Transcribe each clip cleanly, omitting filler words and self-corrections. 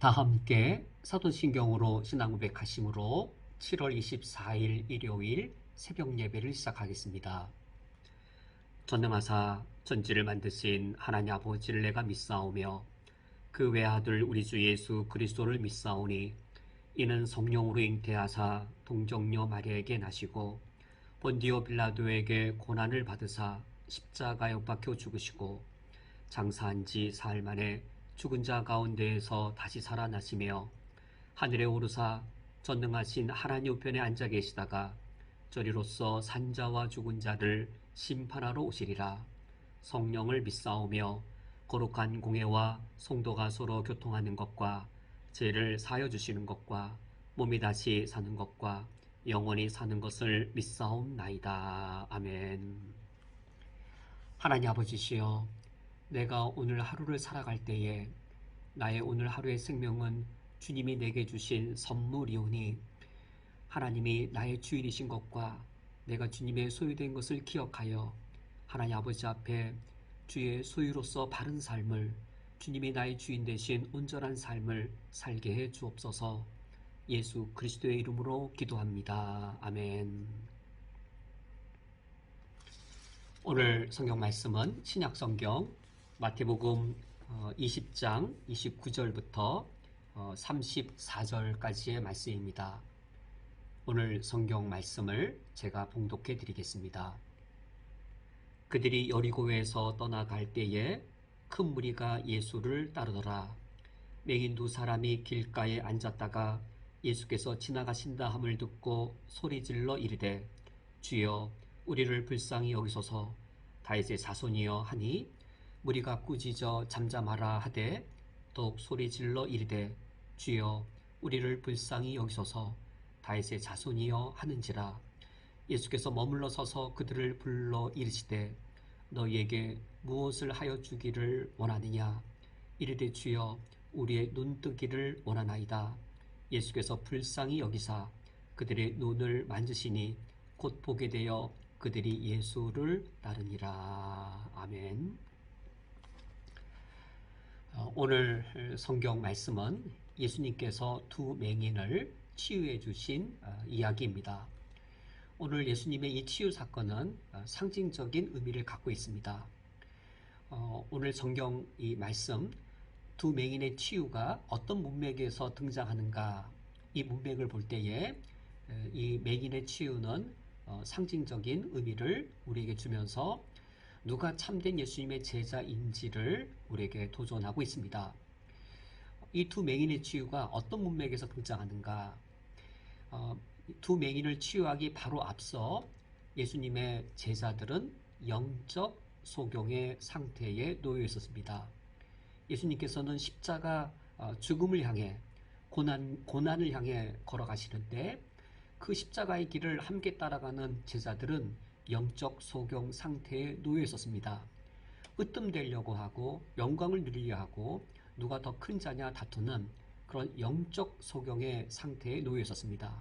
다 함께 사도신경으로 신앙 고백하심으로 7월 24일 일요일 새벽 예배를 시작하겠습니다. 전능하사 천지를 만드신 하나님 아버지를 내가 믿사오며 그 외아들 우리 주 예수 그리스도를 믿사오니 이는 성령으로 잉태하사 동정녀 마리아에게 나시고 본디오 빌라도에게 고난을 받으사 십자가에 못 박혀 죽으시고 장사한 지 사흘 만에 죽은 자 가운데에서 다시 살아나시며 하늘에 오르사 전능하신 하나님 우편에 앉아 계시다가 저리로서 산자와 죽은 자를 심판하러 오시리라. 성령을 믿사오며 거룩한 공회와 성도가 서로 교통하는 것과 죄를 사하여 주시는 것과 몸이 다시 사는 것과 영원히 사는 것을 믿사옵나이다. 아멘. 하나님 아버지시여, 내가 오늘 하루를 살아갈 때에 나의 오늘 하루의 생명은 주님이 내게 주신 선물이오니 하나님이 나의 주인이신 것과 내가 주님의 소유된 것을 기억하여 하나님 아버지 앞에 주의 소유로서 바른 삶을, 주님이 나의 주인 되신 온전한 삶을 살게 해 주옵소서. 예수 그리스도의 이름으로 기도합니다. 아멘. 오늘 성경 말씀은 신약 성경 마태복음 20장 29절부터 34절까지의 말씀입니다. 오늘 성경 말씀을 제가 봉독해 드리겠습니다. 그들이 여리고에서 떠나갈 때에 큰 무리가 예수를 따르더라. 맹인 두 사람이 길가에 앉았다가 예수께서 지나가신다 함을 듣고 소리질러 이르되 주여 우리를 불쌍히 여기소서. 다윗의 자손이여 하니 무리가 꾸짖어 잠잠하라 하되 더욱 소리질러 이르되 주여 우리를 불쌍히 여기소서. 다윗의 자손이여 하는지라. 예수께서 머물러 서서 그들을 불러 이르시되 너희에게 무엇을 하여 주기를 원하느냐. 이르되 주여 우리의 눈뜨기를 원하나이다. 예수께서 불쌍히 여기사 그들의 눈을 만지시니 곧 보게 되어 그들이 예수를 따르니라. 아멘. 오늘 성경 말씀은 예수님께서 두 맹인을 치유해 주신 이야기입니다. 오늘 예수님의 이 치유 사건은 상징적인 의미를 갖고 있습니다. 오늘 성경 이 말씀 두 맹인의 치유가 어떤 문맥에서 등장하는가, 이 문맥을 볼 때에 이 맹인의 치유는 상징적인 의미를 우리에게 주면서 누가 참된 예수님의 제자인지를 우리에게 도전하고 있습니다. 이 두 맹인의 치유가 어떤 문맥에서 등장하는가? 두 맹인을 치유하기 바로 앞서 예수님의 제자들은 영적 소경의 상태에 놓여 있었습니다. 예수님께서는 십자가 죽음을 향해 고난을 향해 걸어가시는데 그 십자가의 길을 함께 따라가는 제자들은 영적 소경 상태에 놓여 있었습니다. 으뜸되려고 하고 영광을 누리려 하고 누가 더 큰 자냐 다투는 그런 영적 소경의 상태에 놓여 있었습니다.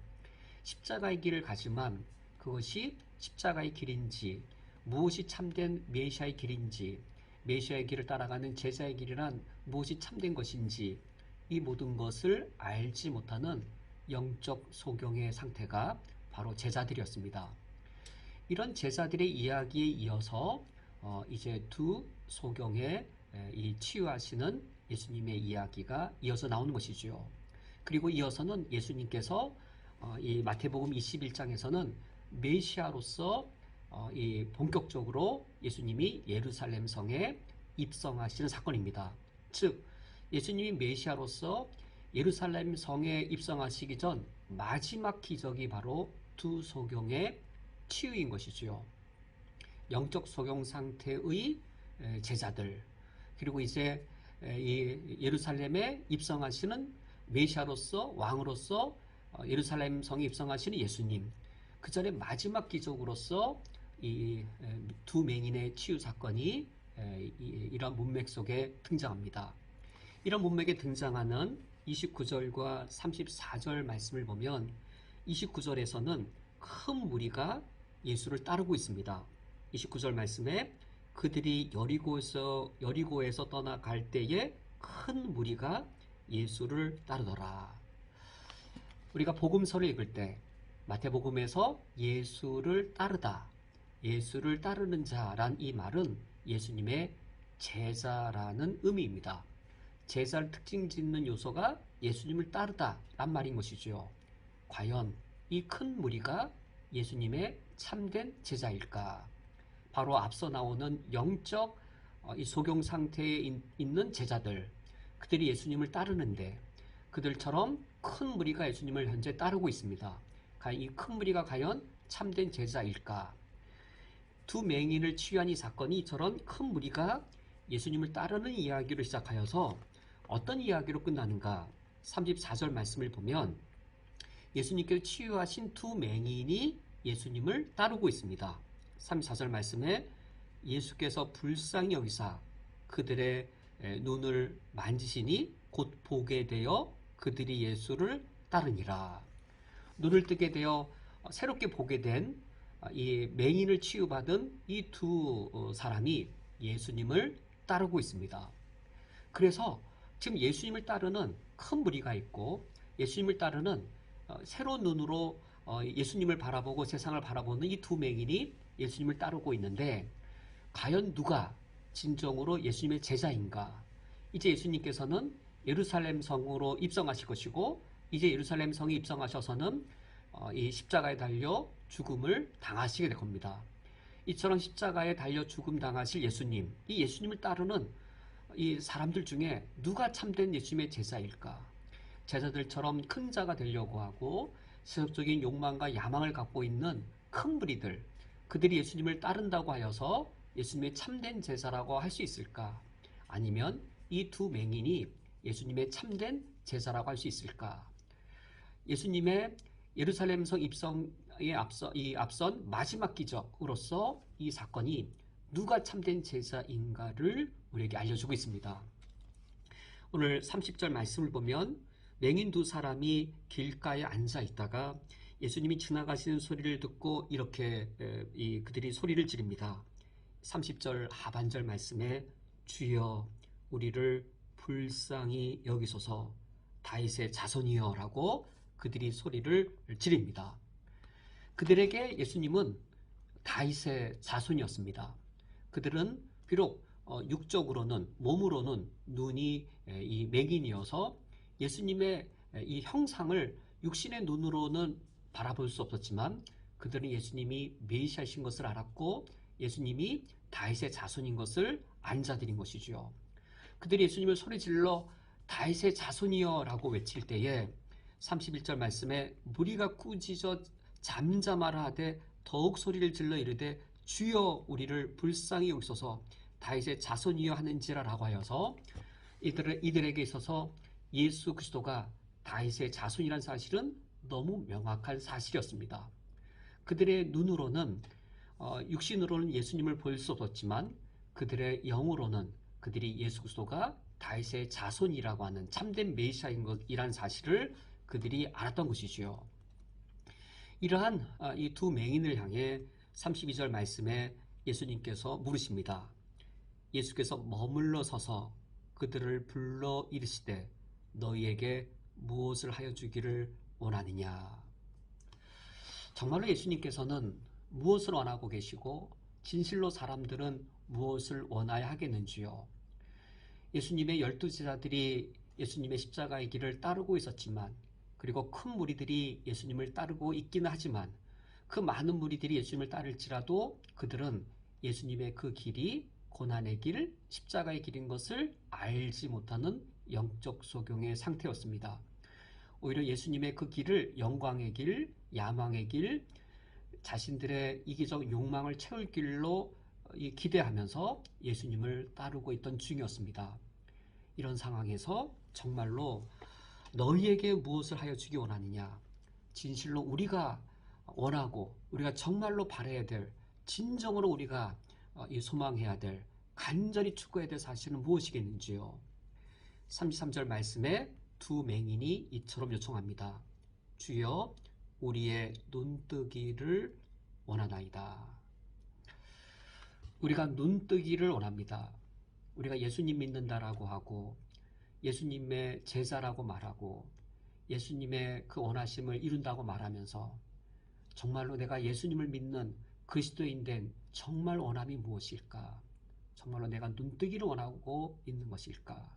십자가의 길을 가지만 그것이 십자가의 길인지, 무엇이 참된 메시아의 길인지, 메시아의 길을 따라가는 제자의 길이란 무엇이 참된 것인지, 이 모든 것을 알지 못하는 영적 소경의 상태가 바로 제자들이었습니다. 이런 제자들의 이야기에 이어서 이제 두 소경의 이 치유하시는 예수님의 이야기가 이어서 나오는 것이죠. 그리고 이어서는 예수님께서 이 마태복음 21장에서는 메시아로서 이 본격적으로 예수님이 예루살렘 성에 입성하시는 사건입니다. 즉 예수님이 메시아로서 예루살렘 성에 입성하시기 전 마지막 기적이 바로 두 소경의 치유인 것이지요. 영적 소경 상태의 제자들, 그리고 이제 이 예루살렘에 입성하시는 메시아로서 왕으로서 예루살렘 성에 입성하시는 예수님, 그 전에 마지막 기적으로서 이 두 맹인의 치유 사건이 이런 문맥 속에 등장합니다. 이런 문맥에 등장하는 29절과 34절 말씀을 보면 29절에서는 큰 무리가 예수를 따르고 있습니다. 29절 말씀에 그들이 여리고에서 떠나갈 때에 큰 무리가 예수를 따르더라. 우리가 복음서를 읽을 때 마태복음에서 예수를 따르다, 예수를 따르는 자란 이 말은 예수님의 제자라는 의미입니다. 제자를 특징 짓는 요소가 예수님을 따르다 란 말인 것이죠. 과연 이 큰 무리가 예수님의 참된 제자일까? 바로 앞서 나오는 영적 이 소경 상태에 있는 제자들, 그들이 예수님을 따르는데 그들처럼 큰 무리가 예수님을 현재 따르고 있습니다. 과연 이 큰 무리가 과연 참된 제자일까? 두 맹인을 치유한 이 사건이 이처럼 큰 무리가 예수님을 따르는 이야기로 시작하여서 어떤 이야기로 끝나는가? 34절 말씀을 보면 예수님께서 치유하신 두 맹인이 예수님을 따르고 있습니다. 34절 말씀에 예수께서 불쌍히 여기사 그들의 눈을 만지시니 곧 보게 되어 그들이 예수를 따르니라. 눈을 뜨게 되어 새롭게 보게 된 이 맹인을 치유받은 이 두 사람이 예수님을 따르고 있습니다. 그래서 지금 예수님을 따르는 큰 무리가 있고 예수님을 따르는 새로운 눈으로 예수님을 바라보고 세상을 바라보는 이 두 맹인이 예수님을 따르고 있는데 과연 누가 진정으로 예수님의 제자인가? 이제 예수님께서는 예루살렘 성으로 입성하실 것이고 이제 예루살렘 성에 입성하셔서는 이 십자가에 달려 죽음을 당하시게 될 겁니다. 이처럼 십자가에 달려 죽음 당하실 예수님, 이 예수님을 따르는 이 사람들 중에 누가 참된 예수님의 제자일까? 제자들처럼 큰 자가 되려고 하고 세속적인 욕망과 야망을 갖고 있는 큰 무리들, 그들이 예수님을 따른다고 하여서 예수님의 참된 제자라고 할 수 있을까? 아니면 이 두 맹인이 예수님의 참된 제자라고 할 수 있을까? 예수님의 예루살렘성 입성에 앞선 마지막 기적으로서 이 사건이 누가 참된 제자인가를 우리에게 알려주고 있습니다. 오늘 30절 말씀을 보면 맹인 두 사람이 길가에 앉아 있다가 예수님이 지나가시는 소리를 듣고 이렇게 그들이 소리를 지릅니다. 30절 하반절 말씀에 주여 우리를 불쌍히 여기소서 다윗의 자손이여 라고 그들이 소리를 지릅니다. 그들에게 예수님은 다윗의 자손이었습니다. 그들은 비록 육적으로는 몸으로는 눈이 이 맹인이어서 예수님의 이 형상을 육신의 눈으로는 바라볼 수 없었지만 그들은 예수님이 메시아이신 것을 알았고 예수님이 다윗의 자손인 것을 안 자들인 것이죠. 그들이 예수님을 소리질러 다윗의 자손이여 라고 외칠 때에 31절 말씀에 무리가 꾸짖어 잠잠하라 하되 더욱 소리를 질러 이르되 주여 우리를 불쌍히 여기소서 다윗의 자손이여 하는지라 라고 하여서 이들에게 있어서 예수 그리스도가 다윗의 자손이라는 사실은 너무 명확한 사실이었습니다. 그들의 눈으로는 육신으로는 예수님을 볼 수 없었지만 그들의 영으로는 그들이 예수 그리스도가 다윗의 자손이라고 하는 참된 메시아인 것이란 사실을 그들이 알았던 것이지요. 이러한 이 두 맹인을 향해 32절 말씀에 예수님께서 물으십니다. 예수께서 머물러 서서 그들을 불러 이르시되 너희에게 무엇을 하여 주기를 원하느냐. 정말로 예수님께서는 무엇을 원하고 계시고 진실로 사람들은 무엇을 원하여 하겠는지요. 예수님의 12제자들이 예수님의 십자가의 길을 따르고 있었지만 그리고 큰 무리들이 예수님을 따르고 있기는 하지만 그 많은 무리들이 예수님을 따를지라도 그들은 예수님의 그 길이 고난의 길, 십자가의 길인 것을 알지 못하는 영적 소경의 상태였습니다. 오히려 예수님의 그 길을 영광의 길, 야망의 길, 자신들의 이기적 욕망을 채울 길로 기대하면서 예수님을 따르고 있던 중이었습니다. 이런 상황에서 정말로 너희에게 무엇을 하여 주기 원하느냐? 진실로 우리가 원하고 우리가 정말로 바라야 될, 진정으로 우리가 소망해야 될, 간절히 추구해야 될 사실은 무엇이겠는지요? 33절 말씀에 두 맹인이 이처럼 요청합니다. 주여 우리의 눈뜨기를 원하나이다. 우리가 눈뜨기를 원합니다. 우리가 예수님 믿는다라고 하고 예수님의 제자라고 말하고 예수님의 그 원하심을 이룬다고 말하면서 정말로 내가 예수님을 믿는 그리스도인 된 정말 원함이 무엇일까? 정말로 내가 눈뜨기를 원하고 있는 것일까?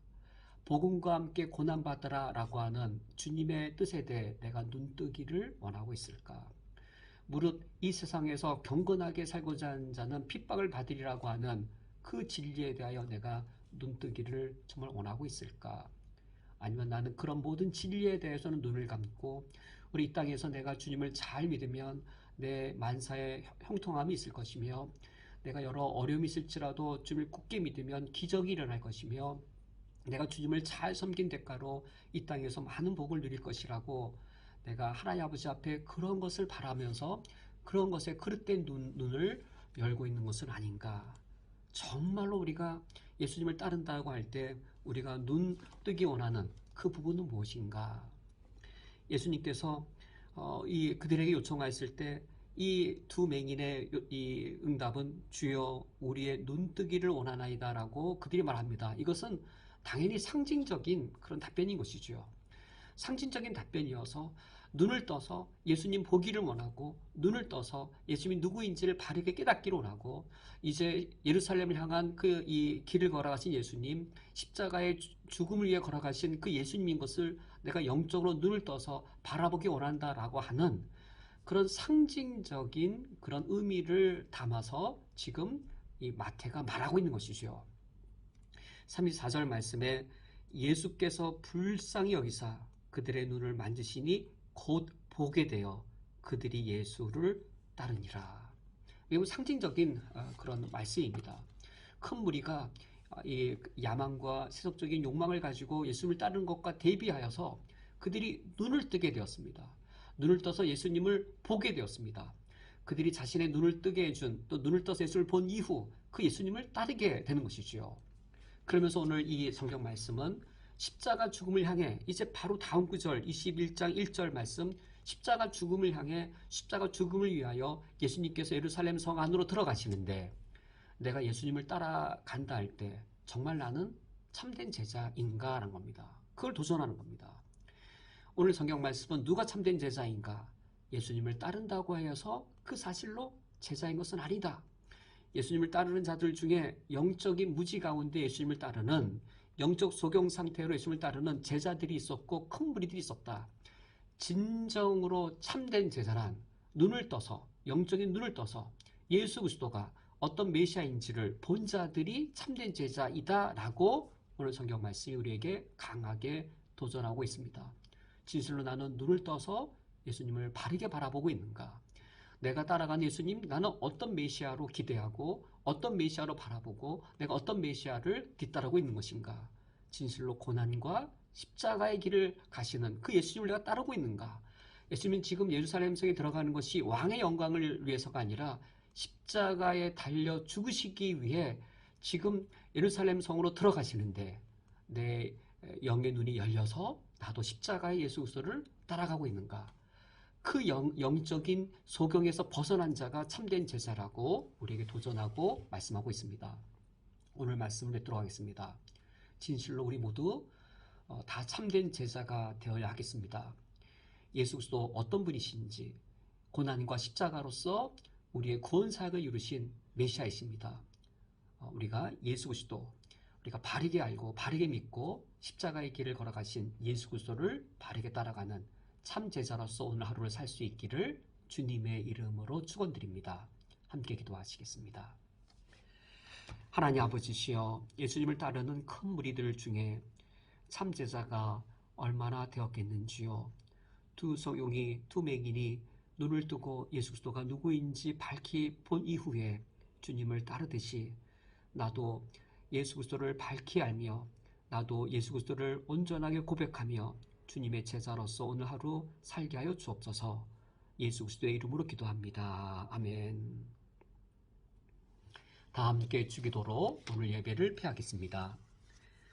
복음과 함께 고난받으라 라고 하는 주님의 뜻에 대해 내가 눈뜨기를 원하고 있을까? 무릇 이 세상에서 경건하게 살고자 하는 자는 핍박을 받으리라고 하는 그 진리에 대하여 내가 눈뜨기를 정말 원하고 있을까? 아니면 나는 그런 모든 진리에 대해서는 눈을 감고 우리 이 땅에서 내가 주님을 잘 믿으면 내 만사에 형통함이 있을 것이며 내가 여러 어려움이 있을지라도 주님을 굳게 믿으면 기적이 일어날 것이며 내가 주님을 잘 섬긴 대가로 이 땅에서 많은 복을 누릴 것이라고 내가 하나님 아버지 앞에 그런 것을 바라면서 그런 것에 그릇된 눈을 열고 있는 것은 아닌가. 정말로 우리가 예수님을 따른다고 할 때 우리가 눈 뜨기 원하는 그 부분은 무엇인가? 예수님께서 그들에게 요청하였을 때 이 두 맹인의 이 응답은 주여 우리의 눈뜨기를 원하나이다라고 그들이 말합니다. 이것은 당연히 상징적인 그런 답변인 것이죠. 상징적인 답변이어서 눈을 떠서 예수님 보기를 원하고 눈을 떠서 예수님이 누구인지를 바르게 깨닫기를 원하고 이제 예루살렘을 향한 그 이 길을 걸어가신 예수님 십자가의 죽음을 위해 걸어가신 그 예수님인 것을 내가 영적으로 눈을 떠서 바라보기 원한다라고 하는 그런 상징적인 그런 의미를 담아서 지금 이 마태가 말하고 있는 것이죠. 34절 말씀에 예수께서 불쌍히 여기사 그들의 눈을 만지시니 곧 보게 되어 그들이 예수를 따르니라. 매우 상징적인 그런 말씀입니다. 큰 무리가 이 야망과 세속적인 욕망을 가지고 예수님을 따르는 것과 대비하여서 그들이 눈을 뜨게 되었습니다. 눈을 떠서 예수님을 보게 되었습니다. 그들이 자신의 눈을 뜨게 해준 또 눈을 떠서 예수를 본 이후 그 예수님을 따르게 되는 것이지요. 그러면서 오늘 이 성경 말씀은 십자가 죽음을 향해 이제 바로 다음 구절 21장 1절 말씀 십자가 죽음을 향해 십자가 죽음을 위하여 예수님께서 예루살렘 성 안으로 들어가시는데 내가 예수님을 따라간다 할 때 정말 나는 참된 제자인가 라는 겁니다. 그걸 도전하는 겁니다. 오늘 성경 말씀은 누가 참된 제자인가? 예수님을 따른다고 하여서 그 사실로 제자인 것은 아니다. 예수님을 따르는 자들 중에 영적인 무지 가운데 예수님을 따르는 영적 소경 상태로 예수님을 따르는 제자들이 있었고 큰 무리들이 있었다. 진정으로 참된 제자란 눈을 떠서 영적인 눈을 떠서 예수 그리스도가 어떤 메시아인지를 본 자들이 참된 제자이다라고 오늘 성경 말씀이 우리에게 강하게 도전하고 있습니다. 진실로 나는 눈을 떠서 예수님을 바르게 바라보고 있는가? 내가 따라가는 예수님, 나는 어떤 메시아로 기대하고 어떤 메시아로 바라보고 내가 어떤 메시아를 뒤따르고 있는 것인가? 진실로 고난과 십자가의 길을 가시는 그 예수님을 내가 따르고 있는가? 예수님은 지금 예루살렘 성에 들어가는 것이 왕의 영광을 위해서가 아니라 십자가에 달려 죽으시기 위해 지금 예루살렘 성으로 들어가시는데 내 영의 눈이 열려서 나도 십자가의 예수 그리스도를 따라가고 있는가? 그 영적인 소경에서 벗어난 자가 참된 제자라고 우리에게 도전하고 말씀하고 있습니다. 오늘 말씀을 맺도록 하겠습니다. 진실로 우리 모두 다 참된 제자가 되어야 하겠습니다. 예수 그리스도 어떤 분이신지 고난과 십자가로서 우리의 구원 사역을 이루신 메시아이십니다. 우리가 예수 그리스도 우리가 바르게 알고 바르게 믿고 십자가의 길을 걸어가신 예수 그리스도를 바르게 따라가는 참 제자로서 오늘 하루를 살 수 있기를 주님의 이름으로 축원드립니다. 함께 기도하시겠습니다. 하나님 아버지시여 예수님을 따르는 큰 무리들 중에 참 제자가 얼마나 되었겠는지요. 두 성용이 두 맹인이 눈을 뜨고 예수 그리스도가 누구인지 밝히 본 이후에 주님을 따르듯이 나도 예수 그리스도를 밝히 알며 나도 예수 그리스도를 온전하게 고백하며 주님의 제자로서 오늘 하루 살게 하여 주옵소서. 예수 그리스도의 이름으로 기도합니다. 아멘. 다 함께 주기도로 오늘 예배를 폐하겠습니다.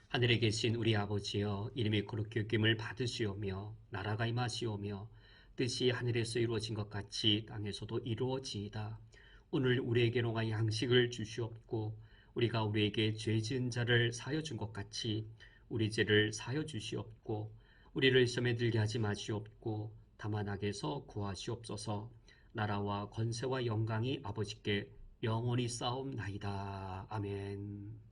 하늘에 계신 우리 아버지여 이름이 거룩히 여김을 받으시오며 나라가 임하시오며 뜻이 하늘에서 이루어진 것 같이 땅에서도 이루어지이다. 오늘 우리에게 농한 양식을 주시옵고 우리가 우리에게 죄 지은 자를 사하여 준 것 같이 우리 죄를 사하여 주시옵고 우리를 시험에 들게 하지 마시옵고 다만 악에서 구하시옵소서. 나라와 권세와 영광이 아버지께 영원히 쌓옵나이다. 아멘.